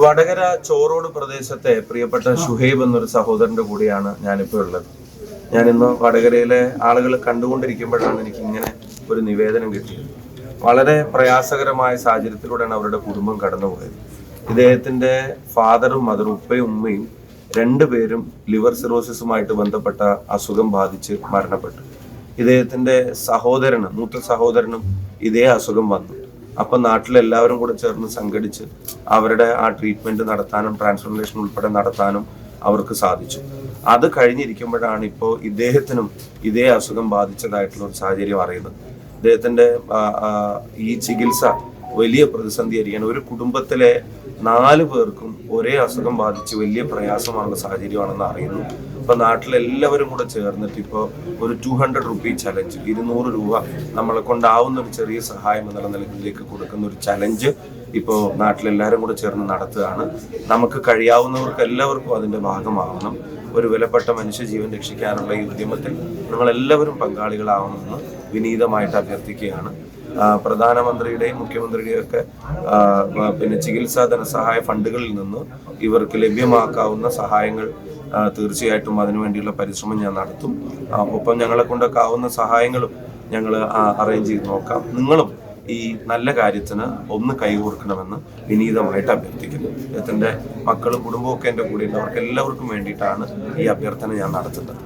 വടകര ചോറോട് പ്രദേശത്തെ പ്രിയപ്പെട്ട ഷുഹൈബ് എന്നൊരു സഹോദരന്റെ കൂടെയാണ് ഞാനിപ്പോൾ ഉള്ളത്. ഞാനിന്ന് വടകരയിലെ ആളുകൾ കണ്ടുകൊണ്ടിരിക്കുമ്പോഴാണ് എനിക്ക് ഇങ്ങനെ ഒരു നിവേദനം കിട്ടിയത്. വളരെ പ്രയാസകരമായ സാഹചര്യത്തിലൂടെയാണ് അവരുടെ കുടുംബം കടന്നുപോയത്. ഇദ്ദേഹത്തിന്റെ ഫാദറും മദറും ഉപ്പയും ഉമ്മയും രണ്ടുപേരും ലിവർ സിറോസിസുമായിട്ട് ബന്ധപ്പെട്ട അസുഖം ബാധിച്ച് മരണപ്പെട്ടു. ഇദ്ദേഹത്തിന്റെ മൂത്ത സഹോദരനും ഇതേ അസുഖം വന്നു. അപ്പൊ നാട്ടിലെല്ലാവരും കൂടെ ചേർന്ന് സംഘടിച്ച് അവരുടെ ആ ട്രീറ്റ്മെന്റ് നടത്താനും ട്രാൻസ്ഫോർമേഷൻ ഉൾപ്പെടെ നടത്താനും അവർക്ക് സാധിച്ചു. അത് കഴിഞ്ഞിരിക്കുമ്പോഴാണ് ഇപ്പോൾ ഇദ്ദേഹത്തിനും ഇതേ അസുഖം ബാധിച്ചതായിട്ടുള്ള ഒരു സാഹചര്യം അറിയുന്നത്. ഇദ്ദേഹത്തിന്റെ ഈ ചികിത്സ വലിയ പ്രതിസന്ധിയായിരിക്കാൻ, ഒരു കുടുംബത്തിലെ 4 പേർക്കും ഒരേ അസുഖം ബാധിച്ച് വലിയ പ്രയാസമുള്ള സാഹചര്യമാണെന്ന് അറിയുന്നു. ഇപ്പൊ നാട്ടിലെല്ലാവരും കൂടെ ചേർന്നിട്ട് ഇപ്പോൾ ഒരു 200 റുപ്പീ ചലഞ്ച്, 200 രൂപ നമ്മളെ കൊണ്ടാവുന്ന ഒരു ചെറിയ സഹായം എന്നുള്ള നിലയിലേക്ക് കൊടുക്കുന്ന ഒരു ചലഞ്ച് ഇപ്പോൾ നാട്ടിലെല്ലാവരും കൂടെ ചേർന്ന് നടത്തുകയാണ്. നമുക്ക് കഴിയാവുന്നവർക്ക് എല്ലാവർക്കും അതിന്റെ ഭാഗമാവണം. ഒരു വിലപ്പെട്ട മനുഷ്യജീവൻ രക്ഷിക്കാനുള്ള ഈ ഉദ്യമത്തിൽ നിങ്ങളെല്ലാവരും പങ്കാളികളാവണമെന്ന് വിനീതമായിട്ട് അഭ്യർത്ഥിക്കുകയാണ്. പ്രധാനമന്ത്രിയുടെയും മുഖ്യമന്ത്രിയുടെയും ഒക്കെ ചികിത്സാ ധനസഹായ ഫണ്ടുകളിൽ നിന്ന് ഇവർക്ക് ലഭ്യമാക്കാവുന്ന സഹായങ്ങൾ തീർച്ചയായിട്ടും അതിനുവേണ്ടിയുള്ള പരിശ്രമം ഞാൻ നടത്തും. ഒപ്പം ഞങ്ങളെ കൊണ്ടൊക്കെ ആവുന്ന സഹായങ്ങളും ഞങ്ങൾ അറേഞ്ച് ചെയ്ത് നോക്കാം. നിങ്ങളും ഈ നല്ല കാര്യത്തിന് ഒന്ന് കൈകോർക്കണമെന്ന് വിനീതമായിട്ട് അഭ്യർത്ഥിക്കുന്നു. അദ്ദേഹത്തിന്റെ മക്കളും കുടുംബവും ഒക്കെ എൻ്റെ കൂടെ ഉണ്ട്. അവർക്ക് എല്ലാവർക്കും വേണ്ടിയിട്ടാണ് ഈ അഭ്യർത്ഥന ഞാൻ നടത്തുന്നത്.